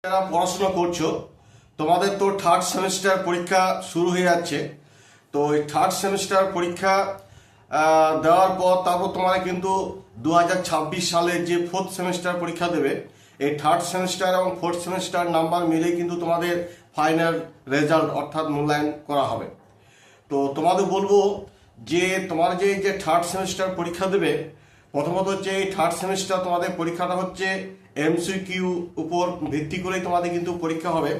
যারা পড়াশোনা করছো তোমাদের তো থার্ড সেমিস্টার পরীক্ষা শুরু হয়ে যাচ্ছে। তো এই থার্ড সেমিস্টার পরীক্ষা দেওয়ার পর তারপর তোমরা কিন্তু 2026 সালে যে ফোর্থ সেমিস্টার পরীক্ষা দেবে, এই থার্ড সেমিস্টার এবং ফোর্থ সেমিস্টার নাম্বার মিলে কিন্তু তোমাদের ফাইনাল রেজাল্ট অর্থাৎ মূল্যায়ন করা হবে। তো তোমাদের বলবো যে তোমার যে থার্ড সেমিস্টার পরীক্ষা দেবে, প্রথমত হচ্ছে এই থার্ড সেমিস্টার তোমাদের পরীক্ষাটা হচ্ছে এমসিকিউ উপর ভিত্তি করে তোমাদের কিন্তু পরীক্ষা হবে।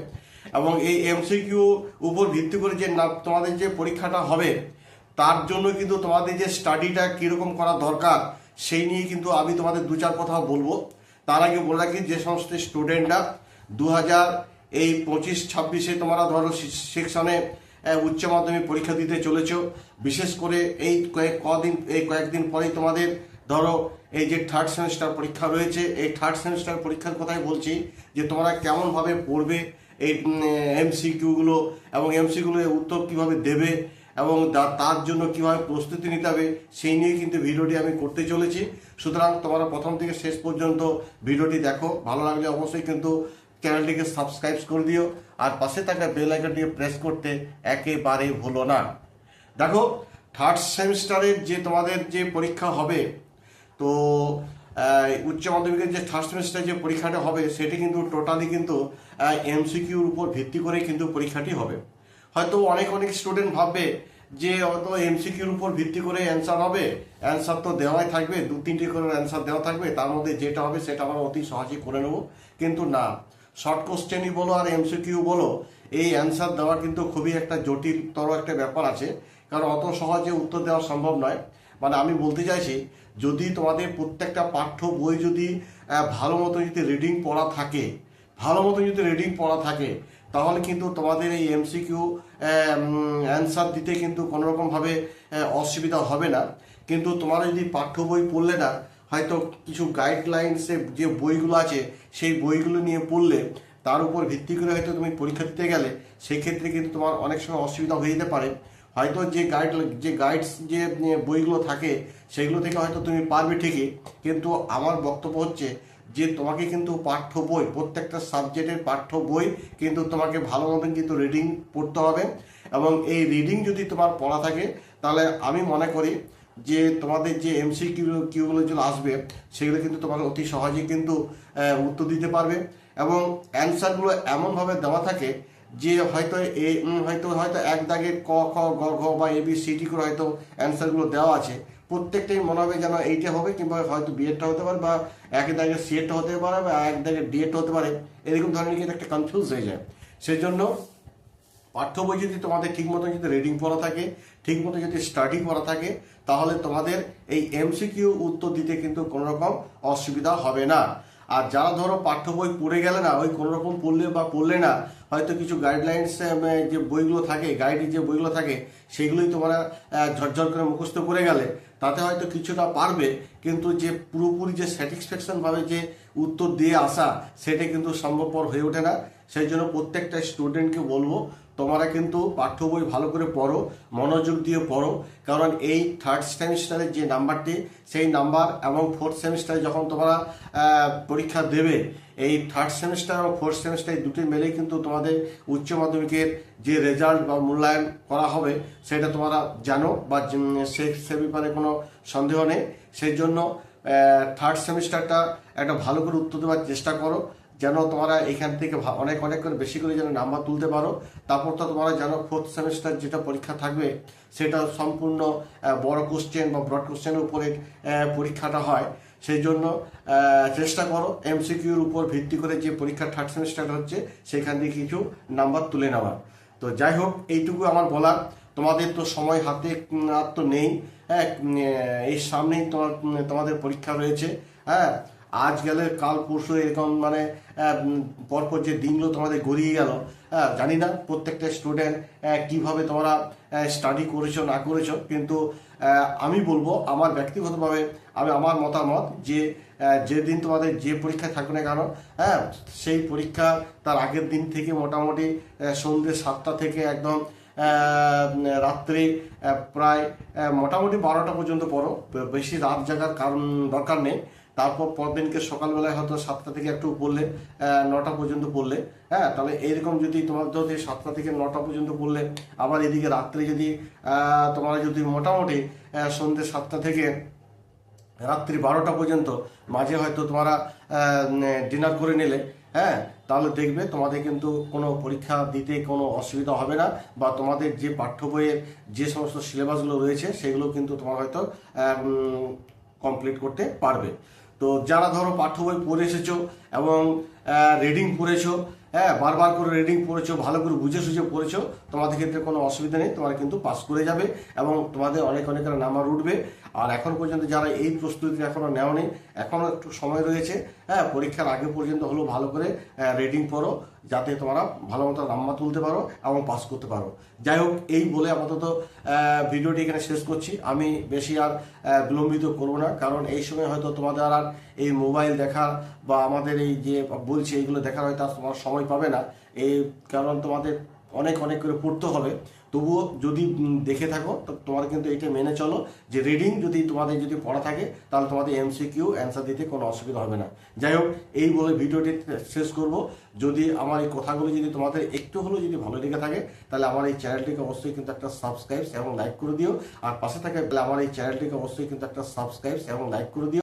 এবং এই এমসিকিউ উপর ভিত্তি করে যে তোমাদের যে পরীক্ষাটা হবে তার জন্য কিন্তু তোমাদের যে স্টাডিটা কীরকম করা দরকার সেই নিয়ে কিন্তু আমি তোমাদের দু চার কথা বলবো। তার আগে বলে রাখি, যে সমস্ত স্টুডেন্টরা 2025-26 তোমরা ধরো সেকশনে উচ্চ মাধ্যমিক পরীক্ষা দিতে চলেছ, বিশেষ করে এই কয়েকদিন পরেই তোমাদের ধরো এই যে থার্ড সেমিস্টার পরীক্ষা রয়েছে, এই থার্ড সেমিস্টার পরীক্ষার কথাই বলছি যে তোমরা কেমনভাবে পড়বে এই এমসিকিউগুলো এবং এমসিকিউগুলোর উত্তর কিভাবে দেবে এবং তার জন্য কিভাবে প্রস্তুতি নিতে হবে সেই নিয়ে কিন্তু ভিডিওটি আমি করতে চলেছি। সুতরাং তোমরা প্রথম থেকে শেষ পর্যন্ত ভিডিওটি দেখো, ভালো লাগলে অবশ্যই কিন্তু চ্যানেলটিকে সাবস্ক্রাইব করে দিও আর পাশে থাকা বেল আইকনটিকে প্রেস করতে একেবারে ভুলো না। দেখো, থার্ড সেমিস্টারের যে তোমাদের যে পরীক্ষা হবে, তো উচ্চ মাধ্যমিকের যে থার্ড সেমিস্টার যে পরীক্ষাটা হবে সেটি কিন্তু টোটালি কিন্তু এমসিকিউর উপর ভিত্তি করে কিন্তু পরীক্ষাটি হবে। হয়তো অনেক স্টুডেন্ট ভাববে যে হয়তো এমসিকিউর উপর ভিত্তি করে অ্যান্সার হবে, অ্যান্সার তো দেওয়াই থাকবে, 2-3টে করে অ্যান্সার দেওয়া থাকবে, তার মধ্যে যেটা হবে সেটা আমরা অতি সহজেই করে নেব। কিন্তু না, শর্ট কোশ্চেনই বলো আর এমসিকিউ বলো, এই অ্যান্সার দেওয়া কিন্তু খুবই একটা জটিলতর একটা ব্যাপার আছে, কারণ অত সহজে উত্তর দেওয়া সম্ভব নয়। মানে আমি বলতে চাইছি, যদি তোমাদের প্রত্যেকটা পাঠ্য বই যদি ভালো মতো যদি রিডিং পড়া থাকে তাহলে কিন্তু তোমাদের এই এমসিকিউ অ্যান্সার দিতে কিন্তু কোনোরকমভাবে অসুবিধা হবে না। কিন্তু তোমরা যদি পাঠ্য বই পড়লে না, হয়তো কিছু গাইডলাইন্সে যে বইগুলো আছে সেই বইগুলো নিয়ে পড়লে তার উপর ভিত্তি করে হয়তো তুমি পরীক্ষা দিতে গেলে সেই ক্ষেত্রে কিন্তু তোমার অনেক সময় অসুবিধা হয়ে যেতে পারে। হয়তো যে গাইডস যে বইগুলো থাকে সেগুলো থেকে হয়তো তুমি পারবে ঠিকই, কিন্তু আমার বক্তব্য হচ্ছে যে তোমাকে কিন্তু পাঠ্য বই, প্রত্যেকটা সাবজেক্টের পাঠ্য বই কিন্তু তোমাকে ভালো মতন কিন্তু রিডিং পড়তে হবে। এবং এই রিডিং যদি তোমার পড়া থাকে তাহলে আমি মনে করি যে তোমাদের যে কিউগুলো যেগুলো আসবে সেগুলো কিন্তু তোমার অতি সহজেই কিন্তু উত্তর দিতে পারবে। এবং অ্যান্সারগুলো এমনভাবে দেওয়া থাকে যে হয়তো হয়তো এক দাগে ক খ গ ঘ বা ABCD করে হয়তো অ্যান্সারগুলো দেওয়া আছে, প্রত্যেকটাই মনে হবে যেন এইটা হবে, কিংবা হয়তো বিএডটা হতে পারে, বা এক দাগে সিএডটা হতে পারে, বা এক দাগে ডিএডটা হতে পারে, এরকম ধরনের কিন্তু একটা কনফিউজ হয়ে যায়। সেই জন্য পাঠ্য বই যদি তোমাদের ঠিক মতো যদি রিডিং পড়া থাকে, ঠিক মতো যদি স্টাডি করা থাকে, তাহলে তোমাদের এই এমসিকিউ উত্তর দিতে কিন্তু কোনো রকম অসুবিধা হবে না। আর যারা ধরো পাঠ্য বই পড়ে গেলে না, ওই কোনো রকম পড়লে না, হয়তো কিছু গাইডলাইন্স যে বইগুলো থাকে, গাইডের যে বইগুলো থাকে সেগুলোই তোমরা ঝরঝর করে মুখস্থ করে গেলে তাতে হয়তো কিছুটা পারবে, কিন্তু যে পুরোপুরি যে স্যাটিসফ্যাকশনভাবে যে উত্তর দিয়ে আসা সেটা কিন্তু সম্ভবপর হয়ে ওঠে না। সেই জন্য প্রত্যেকটা স্টুডেন্টকে বলবো তোমরা কিন্তু পাঠ্য বই ভালো করে পড়ো, মনোযোগ দিয়ে পড়ো, কারণ এই থার্ড সেমিস্টারের যে নাম্বারটি সেই নাম্বার এবং ফোর্থ সেমিস্টারে যখন তোমরা পরীক্ষা দেবে, এই থার্ড সেমিস্টার এবং ফোর্থ সেমিস্টার দুটি মিলেই কিন্তু তোমাদের উচ্চ মাধ্যমিকের যে রেজাল্ট বা মূল্যায়ন করা হবে সেটা তোমরা জানো, বা সে ব্যাপারে কোনো সন্দেহ নেই। সেই জন্য থার্ড সেমিস্টারটা একটা ভালো করে উত্তর দেওয়ার চেষ্টা করো, যেন তোমরা এখান থেকে অনেক করে বেশি করে যেন নাম্বার তুলতে পারো। তারপর তো তোমরা জানো ফোর্থ সেমিস্টার যেটা পরীক্ষা থাকবে সেটা সম্পূর্ণ বড় কোশ্চেন বা ব্রড কোশ্চেনের উপরে পরীক্ষাটা হয়। সেই জন্য চেষ্টা করো এমসিকিউর উপর ভিত্তি করে যে পরীক্ষা থার্ড সেমিস্টার হচ্ছে সেখান থেকে কিছু নাম্বার তুলে নেওয়ার। তো যাই হোক, এইটুকু আমার বলার। তোমাদের তো সময় হাতে আর তো নেই, হ্যাঁ, এই সামনেই তোমাদের পরীক্ষা রয়েছে। হ্যাঁ, আজ গেলে কাল পরশু এরকম মানে পরপর যে দিনগুলো তোমাদের গড়িয়ে গেল, জানি না প্রত্যেকটা স্টুডেন্ট কিভাবে তোমরা স্টাডি করেছো না করেছো, কিন্তু আমি বলবো আমার ব্যক্তিগতভাবে আমার মতামত যে যেদিন তোমাদের যে পরীক্ষা থাকবে না কেন, হ্যাঁ, সেই পরীক্ষা তার আগের দিন থেকে মোটামুটি সন্ধ্যে 7টা থেকে একদম রাত্রে প্রায় মোটামুটি 12টা পর্যন্ত পড়ো, বেশি রাত জাগার কারণ দরকার নেই। তারপর পরদিনকে সকালবেলায় হয়তো 7টা থেকে একটু পড়লে, 9টা পর্যন্ত পড়লে, হ্যাঁ, তাহলে এইরকম যদি তোমার যদি 7টা থেকে 9টা পর্যন্ত পড়লে, আবার এদিকে রাত্রে যদি তোমরা যদি মোটামুটি সন্ধ্যে 7টা থেকে রাত্রি 12টা পর্যন্ত মাঝে হয়তো তোমরা ডিনার করে নিলে, হ্যাঁ, তাহলে দেখবে তোমাদের কিন্তু কোনো পরীক্ষা দিতে কোনো অসুবিধা হবে না, বা তোমাদের যে পাঠ্য বইয়ের যে সমস্ত সিলেবাসগুলো রয়েছে সেগুলো কিন্তু তোমার হয়তো কমপ্লিট করতে পারবে। তো যারা ধরো পাঠ্য বই পড়ে এসেছো এবং রিডিং পড়েছো, হ্যাঁ, বারবার করে রিডিং পড়েছো, ভালো করে বুঝে সুঝে পড়েছো, তোমাদের ক্ষেত্রে কোনো অসুবিধা নেই, তোমরা কিন্তু পাস করে যাবে এবং তোমাদের অনেক অনেকের নাম্বার উঠবে। আর এখন পর্যন্ত যারা এই প্রস্তুতি এখনো নেওনি, এখনো একটু সময় রয়েছে, হ্যাঁ, পরীক্ষার আগে পর্যন্ত হলেও ভালো করে রিডিং পড়ো, যাতে তোমরা ভালো মতো নাম্বার তুলতে পারো এবং পাস করতে পারো। যাই হোক, এই বলে আপাতত ভিডিওটি এখানে শেষ করছি। আমি বেশি আর বিলম্বিত করবো না, কারণ এই সময় হয়তো তোমাদের আর এই মোবাইল দেখা বা আমাদের এই যে বলছি এইগুলো দেখার হয়তো আর তোমার সময় পাবে না, এই কারণ তোমাদের অনেক অনেক করে পড়তে হবে। তবুও যদি দেখে থাকো তো তোমার কিন্তু এটা মেনে চলো যে রিডিং যদি তোমাদের যদি পড়া থাকে তাহলে তোমাদের এমসিকিউ অ্যান্সার দিতে কোনো অসুবিধা হবে না। যাই হোক, এই বলে ভিডিওটি শেষ করব। যদি আমার এই কথাগুলো যদি তোমাদের একটু হলেও যদি ভালো লেগে থাকে তাহলে আমার এই চ্যানেলটিকে অবশ্যই কিন্তু একটা সাবস্ক্রাইব এবং লাইক করে দিও। আর পাশে থাকে আমার এই চ্যানেলটিকে অবশ্যই কিন্তু একটা সাবস্ক্রাইব এবং লাইক করে দিও।